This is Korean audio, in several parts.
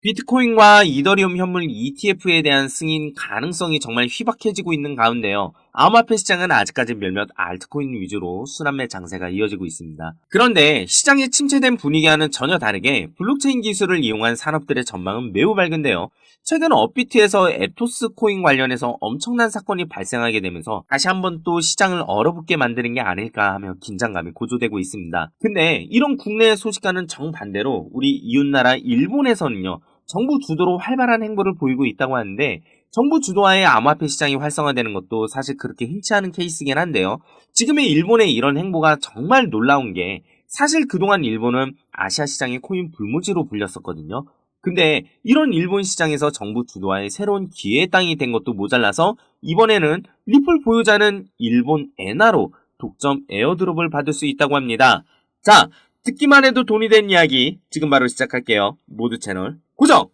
비트코인과 이더리움 현물 ETF에 대한 승인 가능성이 정말 희박해지고 있는 가운데요. 암호화폐 시장은 아직까지 몇몇 알트코인 위주로 순환매 장세가 이어지고 있습니다. 그런데 시장이 침체된 분위기와는 전혀 다르게 블록체인 기술을 이용한 산업들의 전망은 매우 밝은데요. 최근 업비트에서 에토스 코인 관련해서 엄청난 사건이 발생하게 되면서 다시 한번 또 시장을 얼어붙게 만드는 게 아닐까 하며 긴장감이 고조되고 있습니다. 근데 이런 국내 소식과는 정반대로 우리 이웃나라 일본에서는요. 정부 주도로 활발한 행보를 보이고 있다고 하는데 정부 주도하에 암호화폐 시장이 활성화되는 것도 사실 그렇게 흔치 않은 케이스긴 한데요. 지금의 일본의 이런 행보가 정말 놀라운 게 사실 그동안 일본은 아시아 시장의 코인 불모지로 불렸었거든요. 근데 이런 일본 시장에서 정부 주도하에 새로운 기회의 땅이 된 것도 모자라서 이번에는 리플 보유자는 일본 엔화로 독점 에어드롭을 받을 수 있다고 합니다. 자, 듣기만 해도 돈이 된 이야기 지금 바로 시작할게요. 모두 채널 고정!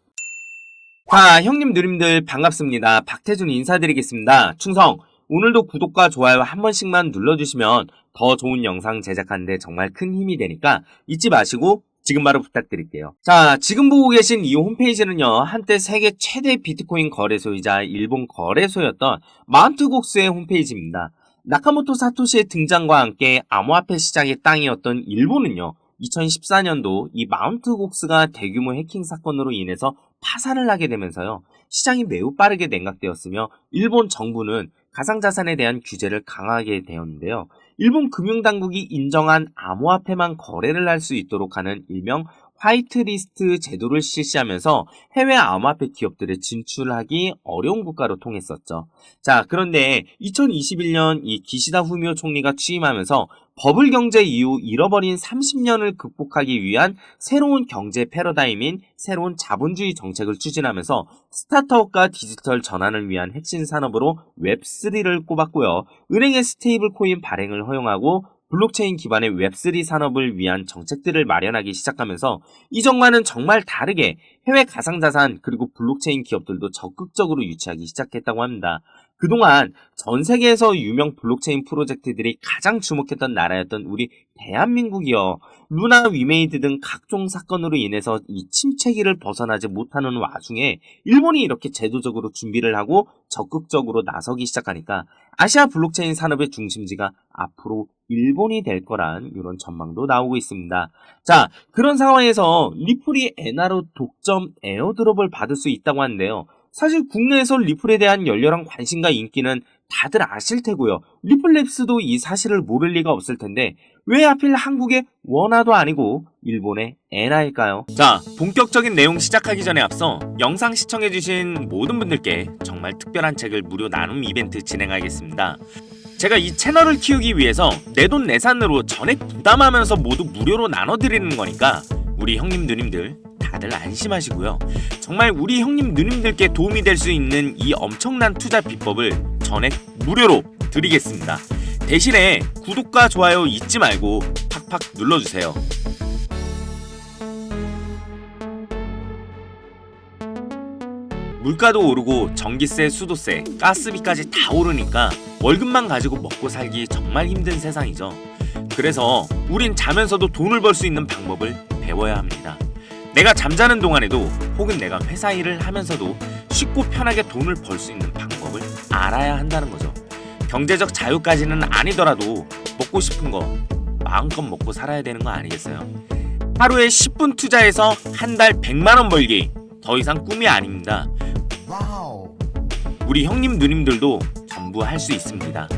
자, 형님 누님들 반갑습니다. 박태준 인사드리겠습니다. 충성! 오늘도 구독과 좋아요 한 번씩만 눌러주시면 더 좋은 영상 제작하는데 정말 큰 힘이 되니까 잊지 마시고 지금 바로 부탁드릴게요. 자, 지금 보고 계신 이 홈페이지는요. 한때 세계 최대 비트코인 거래소이자 일본 거래소였던 마운트곡스의 홈페이지입니다. 나카모토 사토시의 등장과 함께 암호화폐 시장의 땅이었던 일본은요. 2014년도 이 마운트곡스가 대규모 해킹 사건으로 인해서 파산을 하게 되면서요. 시장이 매우 빠르게 냉각되었으며 일본 정부는 가상자산에 대한 규제를 강화하게 되었는데요. 일본 금융당국이 인정한 암호화폐만 거래를 할 수 있도록 하는 일명 화이트리스트 제도를 실시하면서 해외 암호화폐 기업들을 진출하기 어려운 국가로 통했었죠. 자, 그런데 2021년 이 기시다 후미오 총리가 취임하면서 버블 경제 이후 잃어버린 30년을 극복하기 위한 새로운 경제 패러다임인 새로운 자본주의 정책을 추진하면서 스타트업과 디지털 전환을 위한 핵심 산업으로 웹3를 꼽았고요. 은행의 스테이블 코인 발행을 허용하고 블록체인 기반의 웹3 산업을 위한 정책들을 마련하기 시작하면서 이전과는 정말 다르게 해외 가상자산 그리고 블록체인 기업들도 적극적으로 유치하기 시작했다고 합니다. 그동안 전 세계에서 유명 블록체인 프로젝트들이 가장 주목했던 나라였던 우리 대한민국이요. 루나 위메이드 등 각종 사건으로 인해서 이 침체기를 벗어나지 못하는 와중에 일본이 이렇게 제도적으로 준비를 하고 적극적으로 나서기 시작하니까 아시아 블록체인 산업의 중심지가 앞으로 일본이 될 거란 이런 전망도 나오고 있습니다. 자, 그런 상황에서 리플이 엔화로 독점 에어드롭을 받을 수 있다고 하는데요. 사실 국내에서 리플에 대한 열렬한 관심과 인기는 다들 아실 테고요. 리플랩스도 이 사실을 모를 리가 없을 텐데 왜 하필 한국의 원화도 아니고 일본의 엔화일까요? 자, 본격적인 내용 시작하기 전에 앞서 영상 시청해주신 모든 분들께 정말 특별한 책을 무료 나눔 이벤트 진행하겠습니다. 제가 이 채널을 키우기 위해서 내돈 내산으로 전액 부담하면서 모두 무료로 나눠드리는 거니까 우리 형님 누님들 다들 안심하시고요. 정말 우리 형님 누님들께 도움이 될 수 있는 이 엄청난 투자 비법을 전액 무료로 드리겠습니다. 대신에 구독과 좋아요 잊지 말고 팍팍 눌러주세요. 물가도 오르고 전기세, 수도세, 가스비까지 다 오르니까 월급만 가지고 먹고 살기 정말 힘든 세상이죠. 그래서 우린 자면서도 돈을 벌 수 있는 방법을 배워야 합니다. 내가 잠자는 동안에도 혹은 내가 회사 일을 하면서도 쉽고 편하게 돈을 벌 수 있는 방법을 알아야 한다는 거죠. 경제적 자유까지는 아니더라도 먹고 싶은 거 마음껏 먹고 살아야 되는 거 아니겠어요? 하루에 10분 투자해서 한 달 100만 원 벌기 더 이상 꿈이 아닙니다. 우리 형님 누님들도 전부 할 수 있습니다.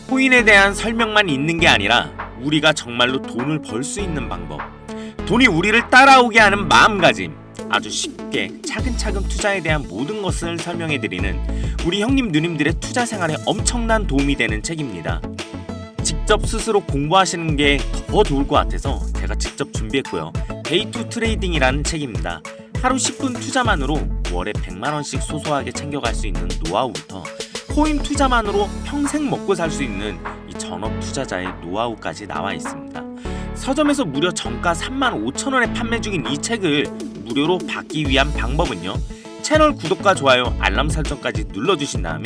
코인에 대한 설명만 있는 게 아니라 우리가 정말로 돈을 벌 수 있는 방법, 돈이 우리를 따라오게 하는 마음가짐, 아주 쉽게 차근차근 투자에 대한 모든 것을 설명해드리는 우리 형님 누님들의 투자 생활에 엄청난 도움이 되는 책입니다. 직접 스스로 공부하시는 게 더 좋을 것 같아서 제가 직접 준비했고요. 데이 투 트레이딩이라는 책입니다. 하루 10분 투자만으로 월에 100만원씩 소소하게 챙겨갈 수 있는 노하우부터 코인 투자만으로 평생 먹고 살 수 있는 이 전업 투자자의 노하우까지 나와 있습니다. 서점에서 무려 정가 35,000원에 판매 중인 이 책을 무료로 받기 위한 방법은요. 채널 구독과 좋아요, 알람 설정까지 눌러주신 다음에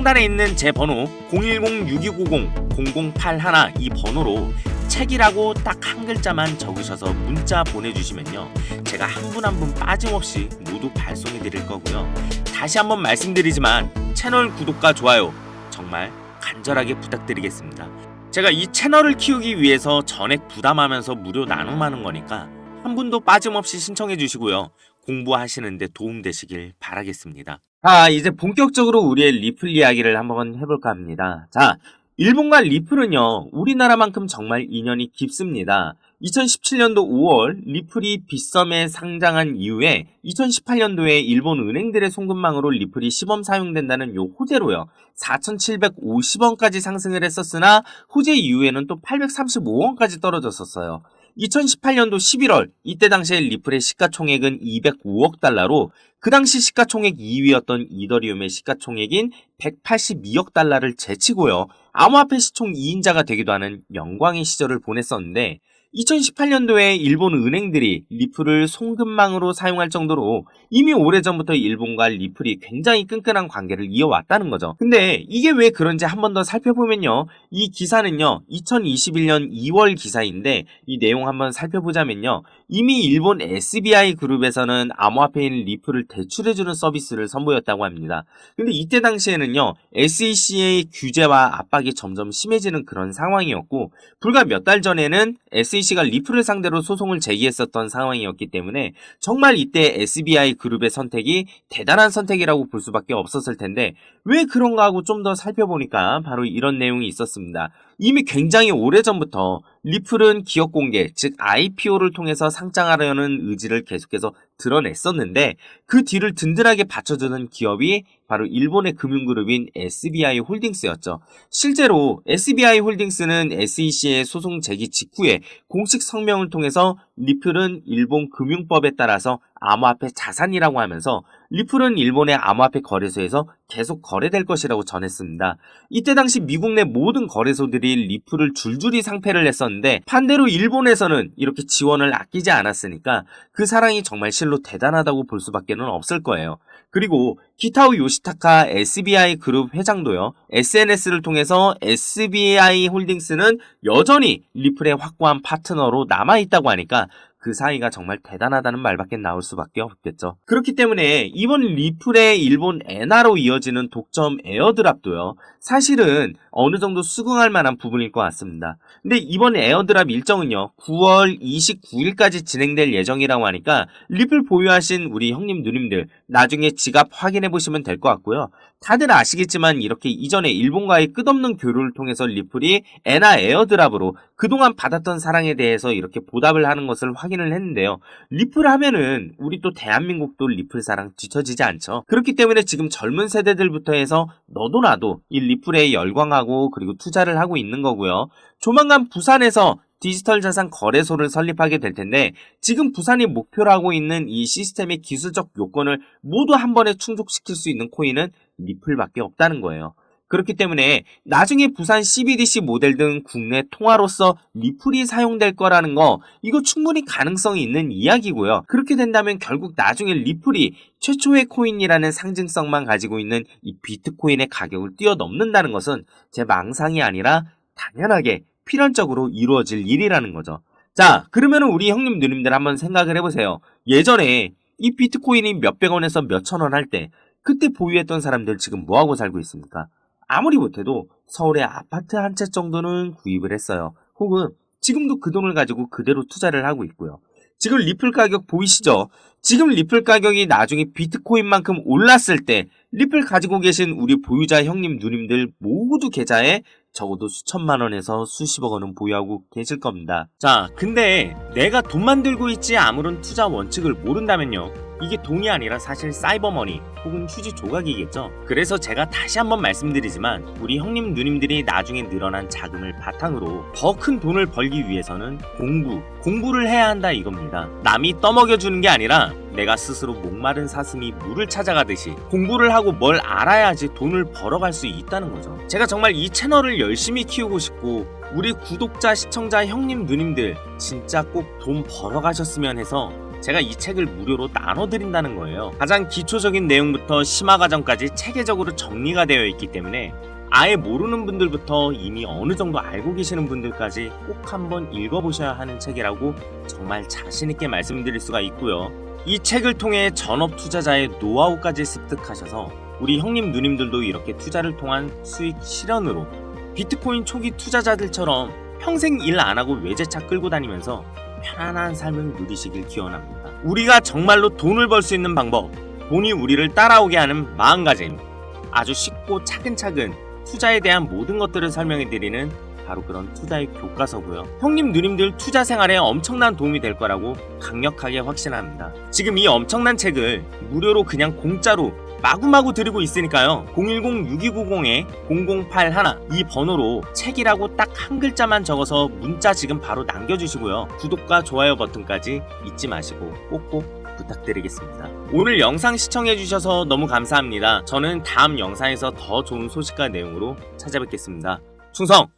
상단에 있는 제 번호 010-6290-0081 이 번호로 책이라고 딱 한 글자만 적으셔서 문자 보내주시면요, 제가 한 분 한 분 빠짐없이 모두 발송해 드릴 거고요. 다시 한번 말씀드리지만 채널 구독과 좋아요 정말 간절하게 부탁드리겠습니다. 제가 이 채널을 키우기 위해서 전액 부담하면서 무료 나눔하는 거니까 한 분도 빠짐없이 신청해 주시고요, 공부하시는데 도움되시길 바라겠습니다. 자, 이제 본격적으로 우리의 리플 이야기를 한번 해볼까 합니다. 자, 일본과 리플은요, 우리나라만큼 정말 인연이 깊습니다. 2017년도 5월 리플이 빗썸에 상장한 이후에 2018년도에 일본 은행들의 송금망으로 리플이 시범 사용된다는 요 호재로요, 4,750원까지 상승을 했었으나 호재 이후에는 또 835원까지 떨어졌었어요. 2018년도 11월 이때 당시에 리플의 시가총액은 205억 달러로 그 당시 시가총액 2위였던 이더리움의 시가총액인 182억 달러를 제치고요, 암호화폐 시총 2인자가 되기도 하는 영광의 시절을 보냈었는데, 2018년도에 일본 은행들이 리플을 송금망으로 사용할 정도로 이미 오래전부터 일본과 리플이 굉장히 끈끈한 관계를 이어왔다는 거죠. 근데 이게 왜 그런지 한 번 더 살펴보면요, 이 기사는요 2021년 2월 기사인데 이 내용 한번 살펴보자면요, 이미 일본 SBI 그룹에서는 암호화폐인 리플을 대출해주는 서비스를 선보였다고 합니다. 근데 이때 당시에는요 SEC의 규제와 압박이 점점 심해지는 그런 상황이었고, 불과 몇 달 전에는 SEC가 리플을 상대로 소송을 제기했었던 상황이었기 때문에 정말 이때 SBI 그룹의 선택이 대단한 선택이라고 볼 수밖에 없었을 텐데, 왜 그런가 하고 좀 더 살펴보니까 바로 이런 내용이 있었습니다. 이미 굉장히 오래전부터 리플은 기업 공개, 즉 IPO를 통해서 상장하려는 의지를 계속해서 드러냈었는데, 그 뒤를 든든하게 받쳐주는 기업이 바로 일본의 금융그룹인 SBI 홀딩스였죠. 실제로 SBI 홀딩스는 SEC의 소송 제기 직후에 공식 성명을 통해서 리플은 일본 금융법에 따라서 암호화폐 자산이라고 하면서 리플은 일본의 암호화폐 거래소에서 계속 거래될 것이라고 전했습니다. 이때 당시 미국 내 모든 거래소들이 리플을 줄줄이 상패를 했었는데, 반대로 일본에서는 이렇게 지원을 아끼지 않았으니까 그 사랑이 정말 실로 대단하다고 볼 수밖에 없을 거예요. 그리고 기타오 요시타카 SBI 그룹 회장도요, SNS를 통해서 SBI 홀딩스는 여전히 리플의 확고한 파트너로 남아있다고 하니까 그 사이가 정말 대단하다는 말밖에 나올 수밖에 없겠죠. 그렇기 때문에 이번 리플의 일본 엔화로 이어지는 독점 에어드랍도요, 사실은 어느 정도 수긍할 만한 부분일 것 같습니다. 근데 이번 에어드랍 일정은요 9월 29일까지 진행될 예정이라고 하니까 리플 보유하신 우리 형님 누님들 나중에 지갑 확인해 보시면 될 것 같고요. 다들 아시겠지만 이렇게 이전에 일본과의 끝없는 교류를 통해서 리플이 엔화 에어드랍으로 그동안 받았던 사랑에 대해서 이렇게 보답을 하는 것을 확인을 했는데요, 리플 하면은 우리 또 대한민국도 리플 사랑 뒤처지지 않죠. 그렇기 때문에 지금 젊은 세대들부터 해서 너도 나도 이 리플에 열광하고 그리고 투자를 하고 있는 거고요. 조만간 부산에서 디지털 자산 거래소를 설립하게 될 텐데, 지금 부산이 목표로 하고 있는 이 시스템의 기술적 요건을 모두 한 번에 충족시킬 수 있는 코인은 리플밖에 없다는 거예요. 그렇기 때문에 나중에 부산 CBDC 모델 등 국내 통화로서 리플이 사용될 거라는 거, 이거 충분히 가능성이 있는 이야기고요. 그렇게 된다면 결국 나중에 리플이 최초의 코인이라는 상징성만 가지고 있는 이 비트코인의 가격을 뛰어넘는다는 것은 제 망상이 아니라 당연하게 필연적으로 이루어질 일이라는 거죠. 자, 그러면 우리 형님 누님들 한번 생각을 해보세요. 예전에 이 비트코인이 몇백 원에서 몇천 원 할 때 그때 보유했던 사람들 지금 뭐하고 살고 있습니까? 아무리 못해도 서울의 아파트 한 채 정도는 구입을 했어요. 혹은 지금도 그 돈을 가지고 그대로 투자를 하고 있고요. 지금 리플 가격 보이시죠? 지금 리플 가격이 나중에 비트코인만큼 올랐을 때 리플 가지고 계신 우리 보유자 형님 누님들 모두 계좌에 적어도 수천만 원에서 수십억 원은 보유하고 계실 겁니다. 자, 근데 내가 돈만 들고 있지 아무런 투자 원칙을 모른다면요, 이게 돈이 아니라 사실 사이버머니 혹은 휴지 조각이겠죠. 그래서 제가 다시 한번 말씀드리지만 우리 형님 누님들이 나중에 늘어난 자금을 바탕으로 더 큰 돈을 벌기 위해서는 공부를 해야 한다 이겁니다. 남이 떠먹여주는 게 아니라 내가 스스로 목마른 사슴이 물을 찾아가듯이 공부를 하고 뭘 알아야지 돈을 벌어갈 수 있다는 거죠. 제가 정말 이 채널을 열심히 키우고 싶고 우리 구독자 시청자 형님 누님들 진짜 꼭 돈 벌어가셨으면 해서 제가 이 책을 무료로 나눠드린다는 거예요. 가장 기초적인 내용부터 심화 과정까지 체계적으로 정리가 되어 있기 때문에 아예 모르는 분들부터 이미 어느 정도 알고 계시는 분들까지 꼭 한번 읽어보셔야 하는 책이라고 정말 자신있게 말씀드릴 수가 있고요. 이 책을 통해 전업 투자자의 노하우까지 습득하셔서 우리 형님 누님들도 이렇게 투자를 통한 수익 실현으로 비트코인 초기 투자자들처럼 평생 일 안 하고 외제차 끌고 다니면서 편안한 삶을 누리시길 기원합니다. 우리가 정말로 돈을 벌 수 있는 방법, 돈이 우리를 따라오게 하는 마음가짐, 아주 쉽고 차근차근 투자에 대한 모든 것들을 설명해드리는 바로 그런 투자의 교과서고요. 형님 누님들 투자 생활에 엄청난 도움이 될 거라고 강력하게 확신합니다. 지금 이 엄청난 책을 무료로 그냥 공짜로 마구마구 드리고 있으니까요. 010-6290-0081 이 번호로 책이라고 딱 한 글자만 적어서 문자 지금 바로 남겨주시고요. 구독과 좋아요 버튼까지 잊지 마시고 꼭꼭 부탁드리겠습니다. 오늘 영상 시청해주셔서 너무 감사합니다. 저는 다음 영상에서 더 좋은 소식과 내용으로 찾아뵙겠습니다. 충성!